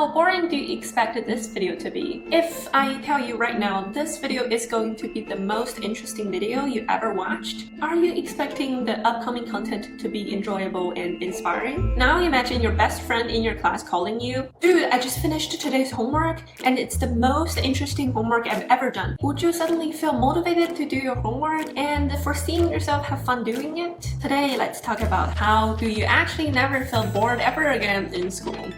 how boring do you expect this video to be? If I tell you right now, this video is going to be the most interesting video you ever watched, are you expecting the upcoming content to be enjoyable and inspiring? Now imagine your best friend in your class calling you, "Dude, I just finished today's homework and it's the most interesting homework I've ever done." Would you suddenly feel motivated to do your homework and foreseeing yourself have fun doing it? Today, let's talk about how do you actually never feel bored ever again in school.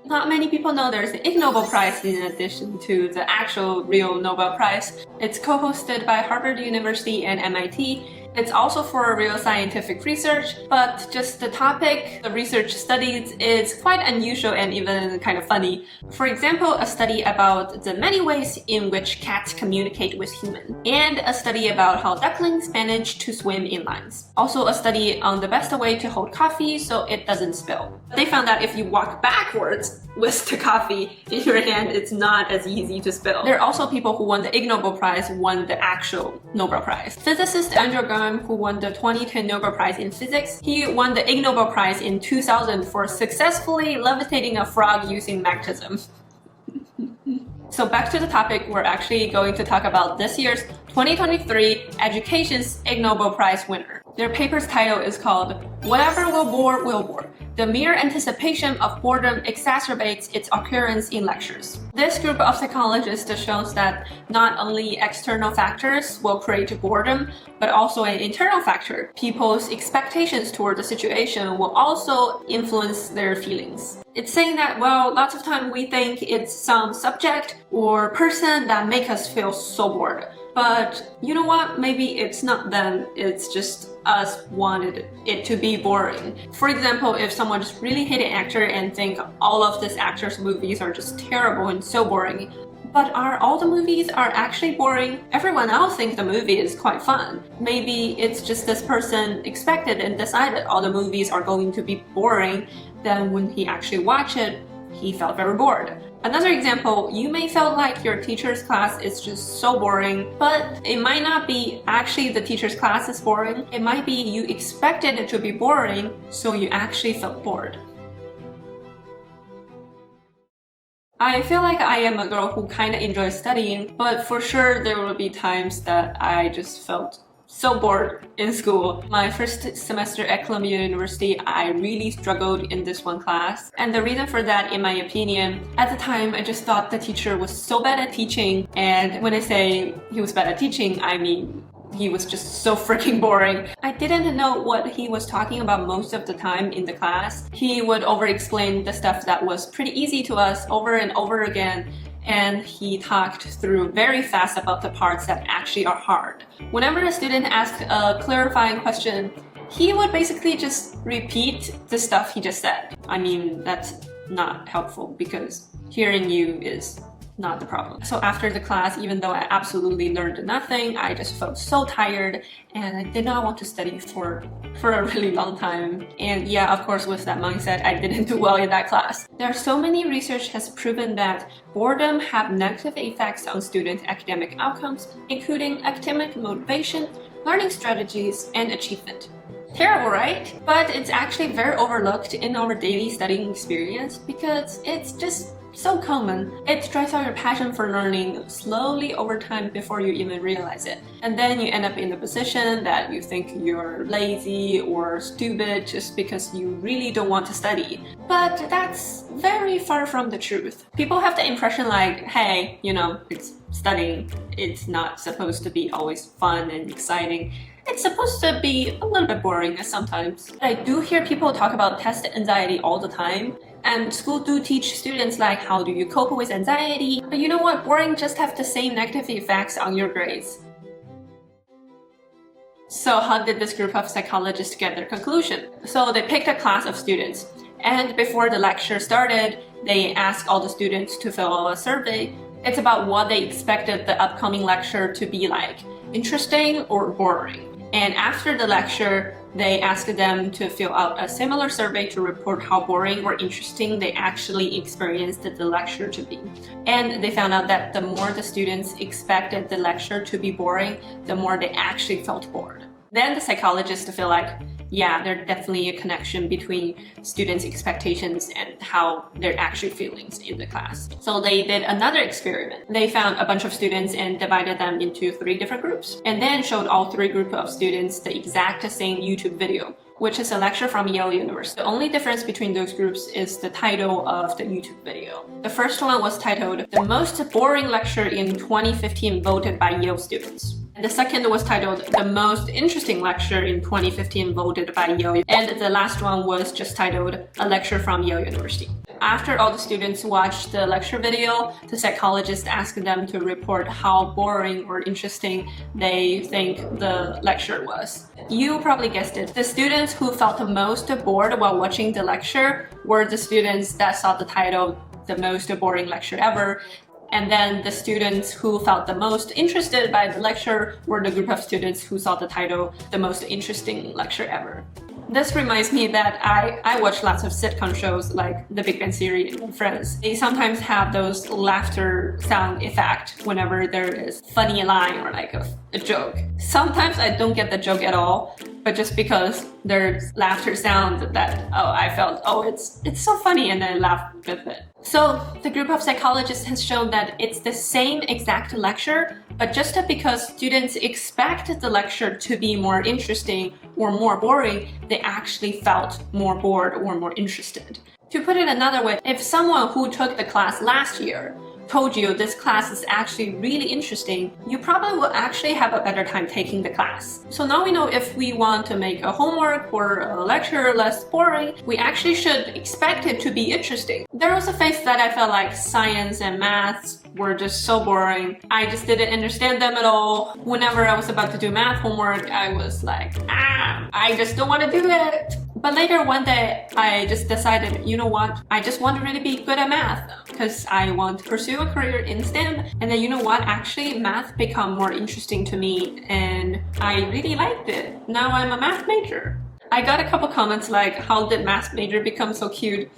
Not many people know there's the Ig Nobel Prize in addition to the actual real Nobel Prize. It's co-hosted by Harvard University and MIT. It's also for real scientific research, but just the topic the research studies is quite unusual and even kind of funny. For example, a study about the many ways in which cats communicate with humans, and a study about how ducklings manage to swim in lines. Also a study on the best way to hold coffee so it doesn't spill. They found that if you walk backwards with the coffee in your hand, it's not as easy to spill. There are also people who won the Ig Nobel Prize won the actual Nobel Prize. Physicist Andrew who won the 2010 Nobel Prize in Physics. He won the Ig Nobel Prize in 2000 for successfully levitating a frog using magnetism. So back to the topic, we're actually going to talk about this year's 2023 Education's Ig Nobel Prize winner. Their paper's title is called "Whatever Will Bore, Will Bore. The mere anticipation of boredom exacerbates its occurrence in lectures." This group of psychologists shows that not only external factors will create boredom, but also an internal factor. People's expectations toward the situation will also influence their feelings. It's saying that, well, lots of time we think it's some subject or person that make us feel so bored. But you know what? Maybe it's not them, it's just us wanted it to be boring. For example, if someone just really hate an actor and think all of this actor's movies are just terrible and so boring, but are all the movies are actually boring? Everyone else thinks the movie is quite fun. Maybe it's just this person expected and decided all the movies are going to be boring, then when he actually watched it, he felt very bored. Another example, you may feel like your teacher's class is just so boring, but it might not be actually the teacher's class is boring. It might be you expected it to be boring, so you actually felt bored. I feel like I am a girl who kind of enjoys studying, but for sure there will be times that I just felt so bored in school. My first semester at Columbia University, I really struggled in this one class. And the reason for that, in my opinion, at the time, I just thought the teacher was so bad at teaching. And when I say he was bad at teaching, I mean he was just so freaking boring. I didn't know what he was talking about most of the time in the class. He would over-explain the stuff that was pretty easy to us over and over again. And he talked through very fast about the parts that actually are hard. Whenever a student asked a clarifying question, he would basically just repeat the stuff he just said. I mean, that's not helpful because hearing you is not the problem. So after the class, even though I absolutely learned nothing, I just felt so tired and I did not want to study for a really long time. And yeah, of course, with that mindset, I didn't do well in that class. There are so many research has proven that boredom have negative effects on student academic outcomes, including academic motivation, learning strategies, and achievement. Terrible, right? But it's actually very overlooked in our daily studying experience because it's just so common. It dries out your passion for learning slowly over time before you even realize it. And then you end up in a position that you think you're lazy or stupid just because you really don't want to study. But that's very far from the truth. People have the impression like, hey, you know, it's studying. It's not supposed to be always fun and exciting. It's supposed to be a little bit boring sometimes. I do hear people talk about test anxiety all the time. And school do teach students like how do you cope with anxiety. But you know what? Boring just have the same negative effects on your grades. So how did this group of psychologists get their conclusion? So they picked a class of students. And before the lecture started, they asked all the students to fill out a survey. It's about what they expected the upcoming lecture to be like. Interesting or boring? And after the lecture, they asked them to fill out a similar survey to report how boring or interesting they actually experienced the lecture to be. And they found out that the more the students expected the lecture to be boring, the more they actually felt bored. Then the psychologists feel like, yeah, there's definitely a connection between students' expectations and how they're actually feelings in the class. So they did another experiment. They found a bunch of students and divided them into 3 different groups, and then showed all 3 groups of students the exact same YouTube video, which is a lecture from Yale University. The only difference between those groups is the title of the YouTube video. The first one was titled "The Most Boring Lecture in 2015 Voted by Yale Students." The second was titled "The Most Interesting Lecture in 2015 Voted by Yale." And the last one was just titled "A Lecture from Yale University." After all the students watched the lecture video, the psychologist asked them to report how boring or interesting they think the lecture was. You probably guessed it. The students who felt the most bored while watching the lecture were the students that saw the title "The Most Boring Lecture Ever." And then the students who felt the most interested by the lecture were the group of students who saw the title "The Most Interesting Lecture Ever." This reminds me that I watch lots of sitcom shows like The Big Bang Theory and Friends. They sometimes have those laughter sound effect whenever there is funny line or like a joke. Sometimes I don't get the joke at all, but just because there's laughter sound that, I felt, it's so funny, and I laugh with it. So the group of psychologists has shown that it's the same exact lecture, but just because students expect the lecture to be more interesting or more boring, they actually felt more bored or more interested. To put it another way, if someone who took the class last year told you this class is actually really interesting, you probably will actually have a better time taking the class. So now we know if we want to make a homework or a lecture less boring, we actually should expect it to be interesting. There was a phase that I felt like science and maths were just so boring. I just didn't understand them at all. Whenever I was about to do math homework, I was like, I just don't want to do it. But later one day, I just decided, you know what? I just want to really be good at math because I want to pursue a career in STEM. And then you know what? Actually, math became more interesting to me and I really liked it. Now I'm a math major. I got a couple comments like, how did math major become so cute?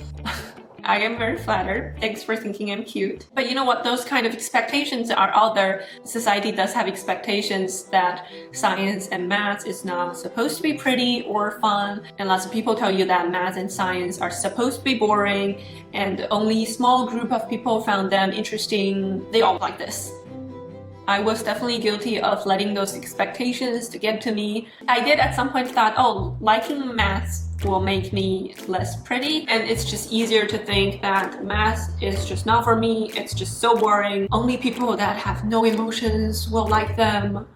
I am very flattered. Thanks for thinking I'm cute. But you know what? Those kind of expectations are out there. Society does have expectations that science and math is not supposed to be pretty or fun. And lots of people tell you that math and science are supposed to be boring and only a small group of people found them interesting. They all like this. I was definitely guilty of letting those expectations to get to me. I did at some point thought, liking math will make me less pretty, and it's just easier to think that math is just not for me, it's just so boring. Only people that have no emotions will like them.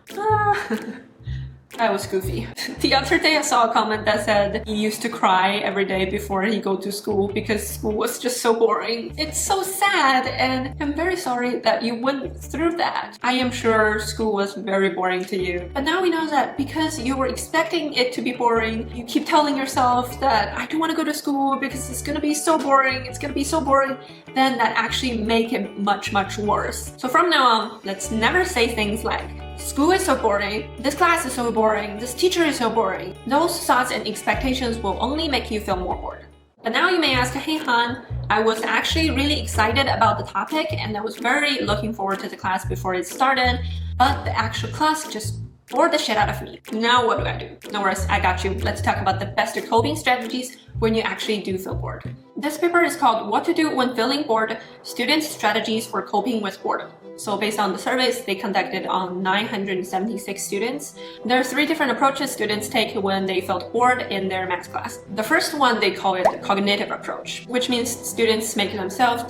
That was goofy. The other day I saw a comment that said he used to cry every day before he go to school because school was just so boring. It's so sad, and I'm very sorry that you went through that. I am sure school was very boring to you. But now we know that because you were expecting it to be boring, you keep telling yourself that I don't want to go to school because it's gonna be so boring, it's gonna be so boring, then that actually make it much, much worse. So from now on, let's never say things like, school is so boring, this class is so boring, this teacher is so boring. Those thoughts and expectations will only make you feel more bored. But now you may ask, hey Han, I was actually really excited about the topic and I was very looking forward to the class before it started, but the actual class just bored the shit out of me. Now what do? No worries, I got you. Let's talk about the best coping strategies when you actually do feel bored. This paper is called What to Do When Feeling Bored, Students' Strategies for Coping with Boredom. So based on the surveys they conducted on 976 students, there are 3 different approaches students take when they felt bored in their math class. The first one, they call it the cognitive approach, which means students make themselves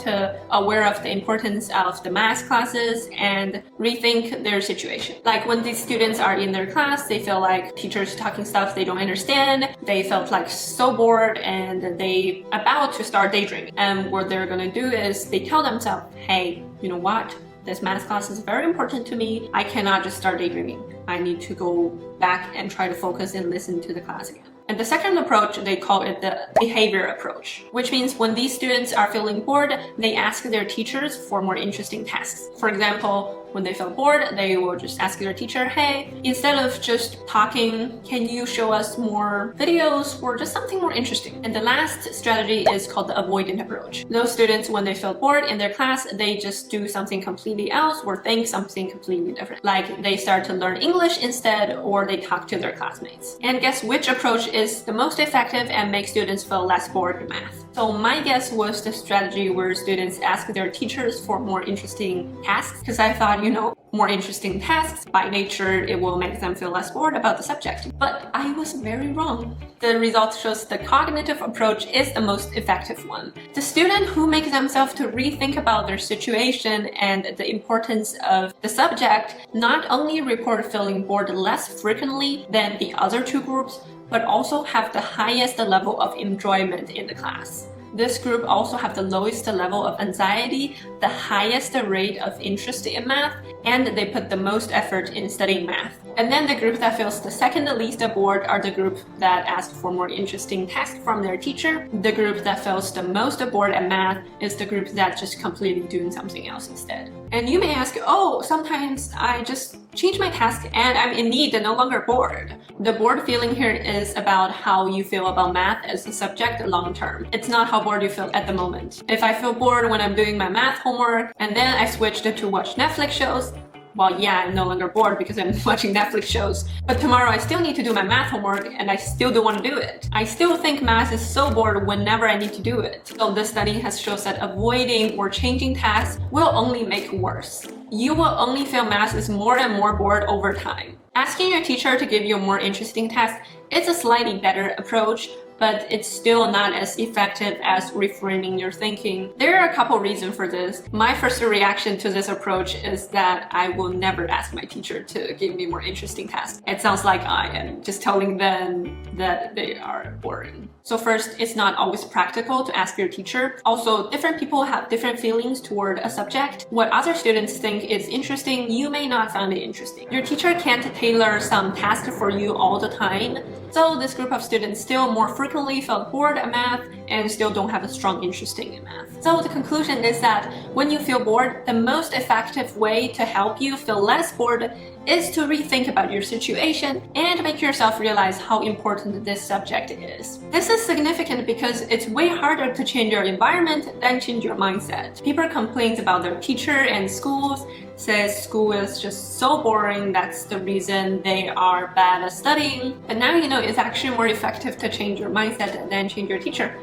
aware of the importance of the math classes and rethink their situation. Like when these students are in their class, they feel like teachers talking stuff they don't understand, they felt like so bored and they about to start daydreaming. And what they're gonna do is they tell themselves, hey, you know what? This math class is very important to me. I cannot just start daydreaming. I need to go back and try to focus and listen to the class again. And the second approach, they call it the behavior approach, which means when these students are feeling bored, they ask their teachers for more interesting tasks. For example, When they feel bored, they will just ask their teacher, hey, instead of just talking, can you show us more videos or just something more interesting? And the last strategy is called the avoidant approach. Those students, when they feel bored in their class, they just do something completely else or think something completely different. Like they start to learn English instead, or they talk to their classmates. And guess which approach is the most effective and makes students feel less bored in math? So my guess was the strategy where students ask their teachers for more interesting tasks, because I thought, more interesting tasks, by nature, it will make them feel less bored about the subject. But I was very wrong. The result shows the cognitive approach is the most effective one. The student who makes themselves to rethink about their situation and the importance of the subject not only report feeling bored less frequently than the other two groups, but also have the highest level of enjoyment in the class. This group also have the lowest level of anxiety, the highest rate of interest in math, and they put the most effort in studying math. And then the group that feels the second least bored are the group that ask for more interesting tasks from their teacher. The group that feels the most bored at math is the group that's just completely doing something else instead. And you may ask, oh, sometimes I just change my task and I'm indeed no longer bored. The bored feeling here is about how you feel about math as a subject long term. It's not how bored you feel at the moment. If I feel bored when I'm doing my math homework and then I switched to watch Netflix shows, well, yeah, I'm no longer bored because I'm watching Netflix shows. But tomorrow I still need to do my math homework and I still don't want to do it. I still think math is so bored whenever I need to do it. So this study has shown that avoiding or changing tasks will only make it worse. You will only feel math is more and more bored over time. Asking your teacher to give you a more interesting task is a slightly better approach, but it's still not as effective as reframing your thinking. There are a couple reasons for this. My first reaction to this approach is that I will never ask my teacher to give me more interesting tasks. It sounds like I am just telling them that they are boring. So first, it's not always practical to ask your teacher. Also, different people have different feelings toward a subject. What other students think is interesting, you may not find it interesting. Your teacher can't tailor some task for you all the time. So this group of students still more frequently felt bored at math and still don't have a strong interest in math. So the conclusion is that when you feel bored, the most effective way to help you feel less bored is to rethink about your situation and make yourself realize how important this subject is. This is significant because it's way harder to change your environment than change your mindset. People complain about their teacher and schools, says school is just so boring, that's the reason they are bad at studying. But now you know it's actually more effective to change your mindset than change your teacher.